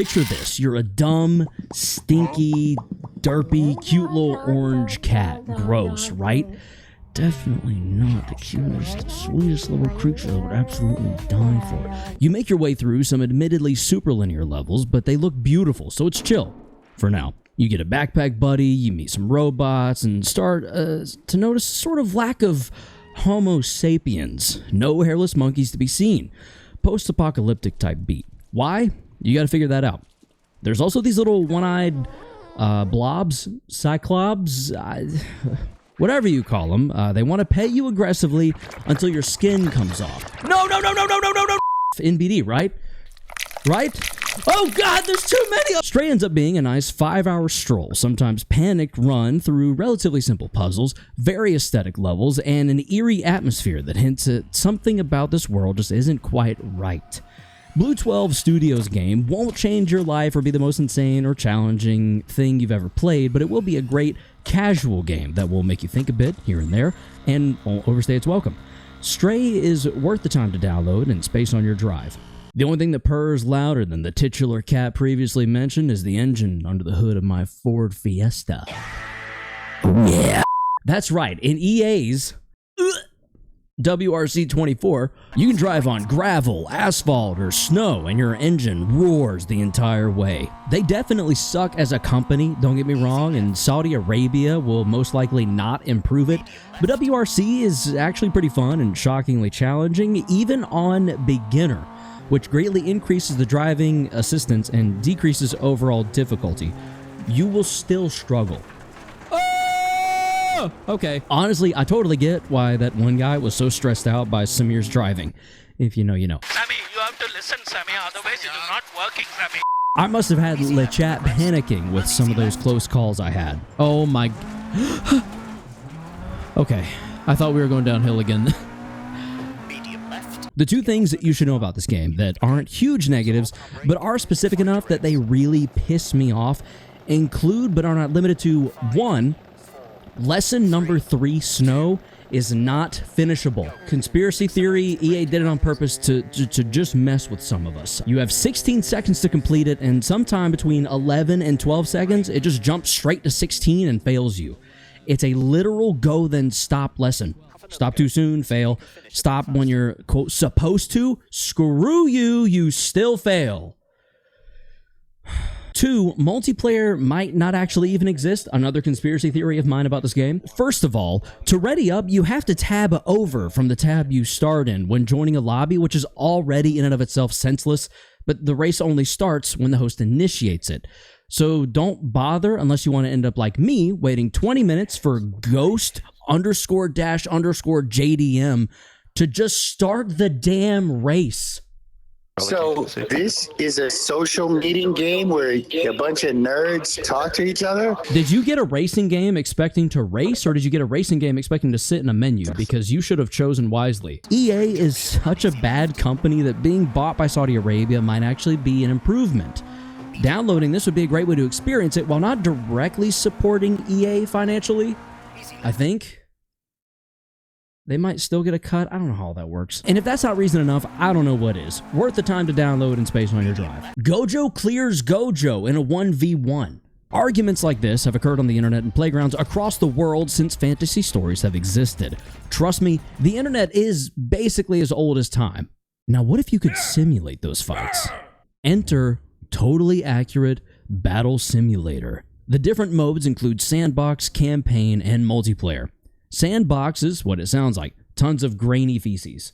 Picture this. You're a dumb, stinky, derpy, cute little orange cat. Gross, right? Definitely not the cutest, sweetest little creature that would absolutely die for it. You make your way through some admittedly super linear levels, but they look beautiful, so it's chill for now. You get a backpack buddy, you meet some robots, and start to notice a sort of lack of Homo sapiens. No hairless monkeys to be seen. Post-apocalyptic type beat. Why? You gotta figure that out. There's also these little one-eyed blobs, cyclops, whatever you call them. They want to pet you aggressively until your skin comes off. No! NBD, right? Right? Oh god, there's too many! Stray ends up being a nice 5-hour stroll, sometimes panicked run through relatively simple puzzles, very aesthetic levels, and an eerie atmosphere that hints at something about this world just isn't quite right. Blue 12 Studios game won't change your life or be the most insane or challenging thing you've ever played, but it will be a great casual game that will make you think a bit here and there and won't overstay its welcome. Stray is worth the time to download and space on your drive. The only thing that purrs louder than the titular cat previously mentioned is the engine under the hood of my Ford Fiesta. Yeah. That's right, in EA's WRC24, you can drive on gravel, asphalt, or snow, and your engine roars the entire way. They definitely suck as a company, don't get me wrong, and Saudi Arabia will most likely not improve it, but WRC is actually pretty fun and shockingly challenging, even on beginner, which greatly increases the driving assistance and decreases overall difficulty. You will still struggle. Okay. Honestly, I totally get why that one guy was so stressed out by Samir's driving. If you know, you know. Sammy, you have to listen, Sammy, otherwise it is not working, Sammy. I must have had Le Chat panicking with some of those close calls I had. Oh my... Okay, I thought we were going downhill again. The two things that you should know about this game that aren't huge negatives, but are specific enough that they really piss me off, include but are not limited to: 1, lesson number 3, snow, is not finishable. Conspiracy theory, EA did it on purpose to just mess with some of us. You have 16 seconds to complete it, and sometime between 11 and 12 seconds, it just jumps straight to 16 and fails you. It's a literal go then stop lesson. Stop too soon, fail. Stop when you're, quote, supposed to, screw you, you still fail. 2, multiplayer might not actually even exist. Another conspiracy theory of mine about this game. First of all, to ready up, you have to tab over from the tab you start in when joining a lobby, which is already in and of itself senseless, but the race only starts when the host initiates it. So don't bother unless you want to end up like me, waiting 20 minutes for ghost_dash_JDM to just start the damn race. So this is a social meeting game where a bunch of nerds talk to each other? Did you get a racing game expecting to race, or did you get a racing game expecting to sit in a menu? Because you should have chosen wisely. EA is such a bad company that being bought by Saudi Arabia might actually be an improvement. Downloading this would be a great way to experience it while not directly supporting EA financially. I think they might still get a cut. I don't know how all that works. And if that's not reason enough, I don't know what is. Worth the time to download and space on your drive. Gojo clears Gojo in a 1v1. Arguments like this have occurred on the internet and playgrounds across the world since fantasy stories have existed. Trust me, the internet is basically as old as time. Now, what if you could simulate those fights? Enter Totally Accurate Battle Simulator. The different modes include sandbox, campaign, and multiplayer. Sandbox is what it sounds like, tons of grainy feces.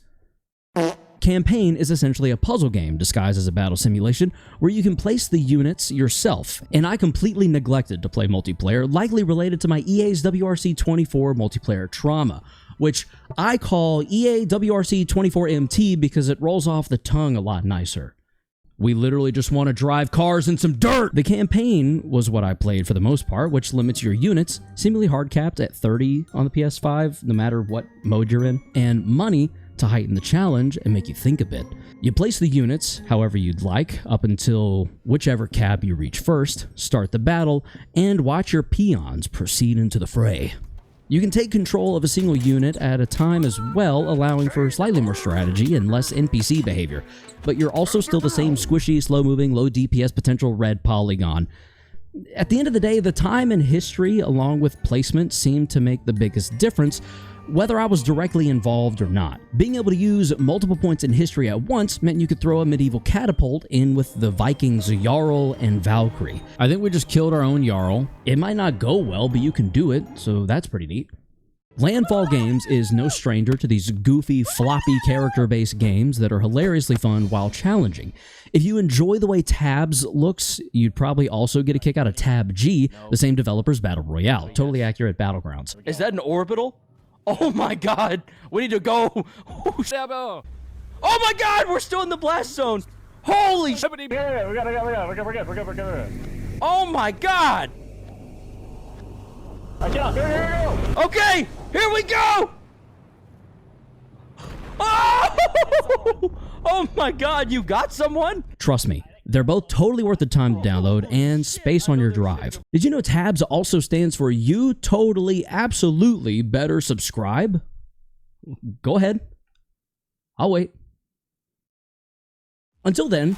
Campaign is essentially a puzzle game disguised as a battle simulation where you can place the units yourself, and I completely neglected to play multiplayer, likely related to my EA's WRC24 multiplayer trauma, which I call EA WRC24MT because it rolls off the tongue a lot nicer. We literally just want to drive cars in some dirt! The campaign was what I played for the most part, which limits your units, seemingly hard-capped at 30 on the PS5, no matter what mode you're in, and money to heighten the challenge and make you think a bit. You place the units however you'd like, up until whichever cab you reach first, start the battle, and watch your peons proceed into the fray. You can take control of a single unit at a time as well, allowing for slightly more strategy and less NPC behavior, but you're also still the same squishy, slow-moving, low DPS potential red polygon. At the end of the day, the time and history, along with placement, seem to make the biggest difference, whether I was directly involved or not. Being able to use multiple points in history at once meant you could throw a medieval catapult in with the Vikings Jarl and Valkyrie. I think we just killed our own Jarl. It might not go well, but you can do it, so that's pretty neat. Landfall Games is no stranger to these goofy, floppy, character-based games that are hilariously fun while challenging. If you enjoy the way Tabs looks, you'd probably also get a kick out of Tab G, the same developer's Battle Royale. Totally accurate Battlegrounds. Is that an orbital? Oh my god! We need to go! Oh my god! We're still in the blast zone! Holy shit! We're good. Oh my god! Okay! Here we go! Oh! Oh my god, you got someone? Trust me, they're both totally worth the time to download and space on your drive. Did you know Tabs also stands for You Totally Absolutely Better Subscribe? Go ahead. I'll wait. Until then,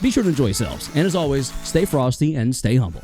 be sure to enjoy yourselves, and as always, stay frosty and stay humble.